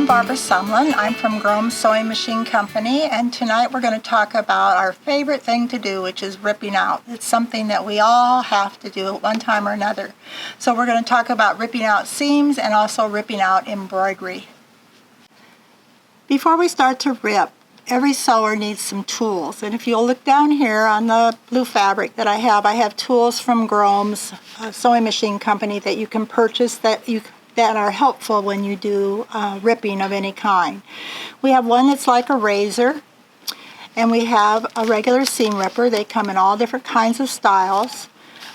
I'm from Grome Sewing Machine Company, and tonight we're going to talk about our favorite thing to do, which is ripping out. It's something that we all have to do at one time or another. So we're going to talk about ripping out seams and also ripping out embroidery. Before we start to rip, every sewer needs some tools, and if you'll look down here on the blue fabric that I have tools from Gromes Sewing Machine Company that you can purchase that are helpful when you do ripping of any kind. We have one that's like a razor, and we have a regular seam ripper. They come in all different kinds of styles.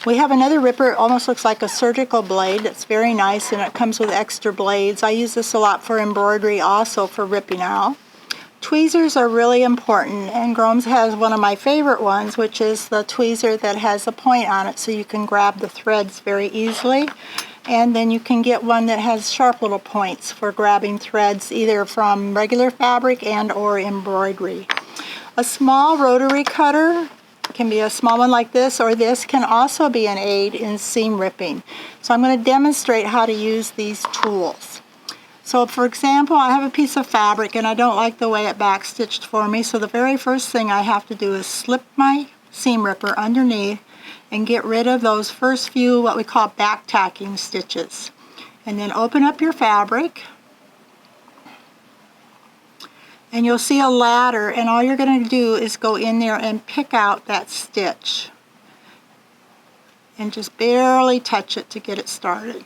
We have another ripper, it almost looks like a surgical blade. That's very nice, and it comes with extra blades. I use this a lot for embroidery, also for ripping out. Tweezers are really important, and Gromes has one of my favorite ones, which is the tweezer that has a point on it so you can grab the threads very easily. And then you can get one that has sharp little points for grabbing threads either from regular fabric and or embroidery. A small rotary cutter can be a small one like this, or this can also be an aid in seam ripping. So I'm going to demonstrate how to use these tools. So for example, I have a piece of fabric and I don't like the way it backstitched for me, so the very first thing I have to do is slip my seam ripper underneath and get rid of those first few what we call back tacking stitches. And then open up your fabric, and you'll see a ladder, and all you're going to do is go in there and pick out that stitch and just barely touch it to get it started.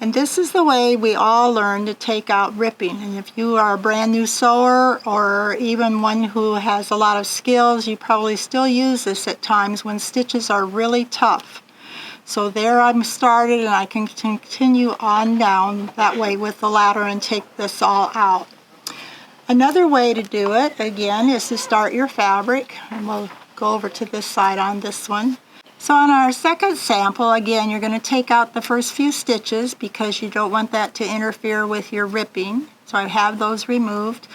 And this is the way we all learn to take out ripping. And if you are a brand new sewer, or even one who has a lot of skills, you probably still use this at times when stitches are really tough. So there I'm started, and I can continue on down that way with the ladder and take this all out. Another way to do it, again, is to start your fabric, and we'll go over to this side on this one. So on our second sample, again, you're going to take out the first few stitches because you don't want that to interfere with your ripping. So I have those removed.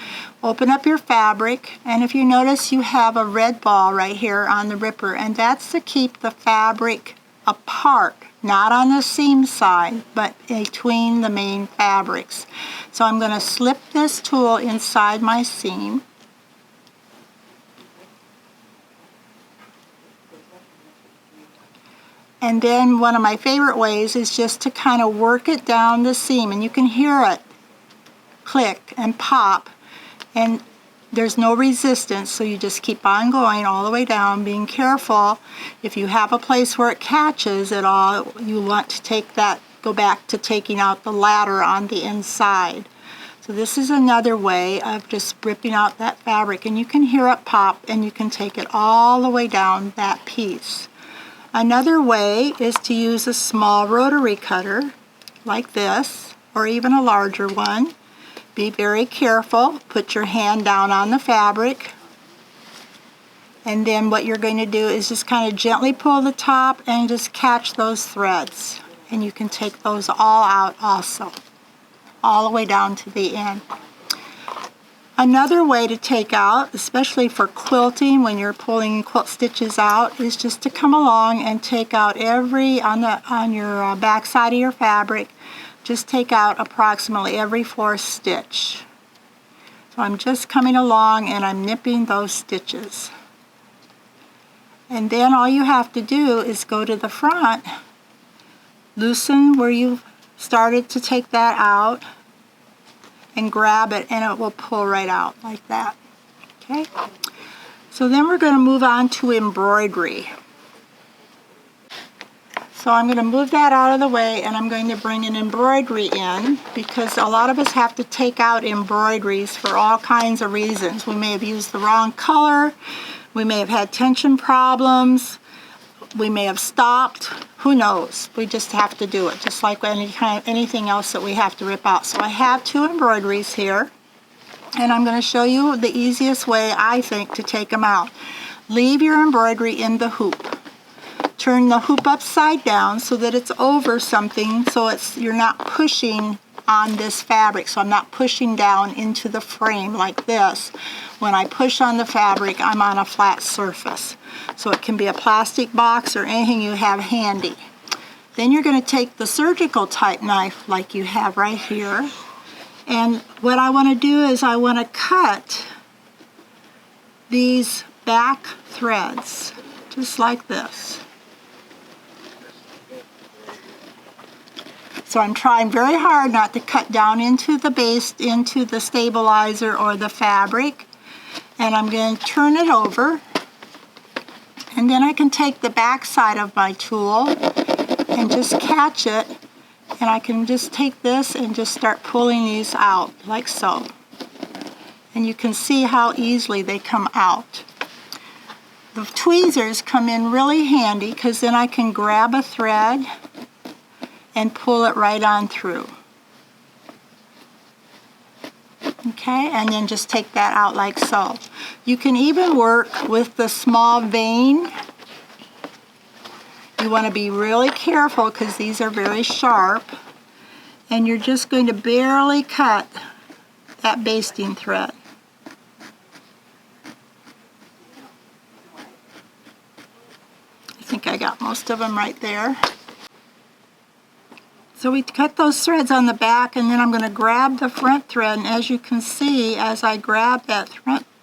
Open up your fabric, and if you notice, you have a red ball right here on the ripper, and that's to keep the fabric apart, not on the seam side, but between the main fabrics. So I'm going to slip this tool inside my seam. And then one of my favorite ways is just to kind of work it down the seam, and you can hear it click and pop, and there's no resistance, so you just keep on going all the way down, being careful. If you have a place where it catches at all, you want to go back to taking out the ladder on the inside. So this is another way of just ripping out that fabric, and you can hear it pop, and you can take it all the way down that piece. Another way is to use a small rotary cutter like this, or even a larger one. Be very careful. Put your hand down on the fabric, and then what you're going to do is just kind of gently pull the top and just catch those threads, and you can take those all out also, all the way down to the end. Another way to take out, especially for quilting when you're pulling quilt stitches out, is just to come along and take out on your back side of your fabric, just take out approximately every fourth stitch. So I'm just coming along and I'm nipping those stitches. And then all you have to do is go to the front, loosen where you started to take that out, and grab it, and it will pull right out like that. Okay? So then we're going to move on to embroidery. So I'm going to move that out of the way, and I'm going to bring an embroidery in, because a lot of us have to take out embroideries for all kinds of reasons. We may have used the wrong color, we may have had tension problems, we may have stopped, who knows? We just have to do it, just like anything else that we have to rip out. So I have two embroideries here, and I'm going to show you the easiest way, I think, to take them out. Leave your embroidery in the hoop. Turn the hoop upside down so that it's over something, so you're not pushing on this fabric. So I'm not pushing down into the frame like this. When I push on the fabric, I'm on a flat surface. So it can be a plastic box or anything you have handy. Then you're going to take the surgical type knife like you have right here, And what I want to do is I want to cut these back threads, just like this. So I'm trying very hard not to cut down into the base, into the stabilizer or the fabric. And I'm going to turn it over. And then I can take the back side of my tool and just catch it. And I can just take this and just start pulling these out, like so. And you can see how easily they come out. The tweezers come in really handy because then I can grab a thread and pull it right on through. Okay, and then just take that out like so. You can even work with the small vein. You want to be really careful because these are very sharp. And you're just going to barely cut that basting thread. I think I got most of them right there. So we cut those threads on the back, and then I'm going to grab the front thread, and as you can see, as I grab that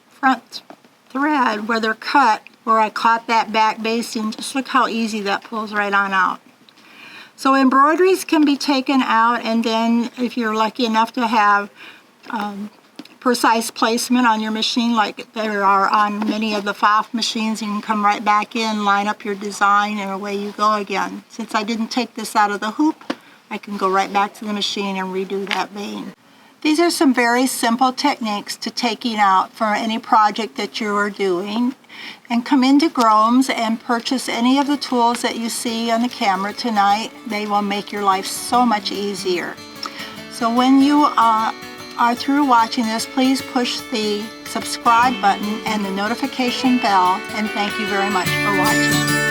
front thread where they're cut, where I caught that back basting, just look how easy that pulls right on out. So embroideries can be taken out, and then if you're lucky enough to have precise placement on your machine like there are on many of the Pfaff machines, you can come right back in, line up your design, and away you go again. Since I didn't take this out of the hoop, I can go right back to the machine and redo that vein. These are some very simple techniques to taking out for any project that you are doing. And come into Gromes and purchase any of the tools that you see on the camera tonight. They will make your life so much easier. So when you are through watching this, please push the subscribe button and the notification bell, and thank you very much for watching.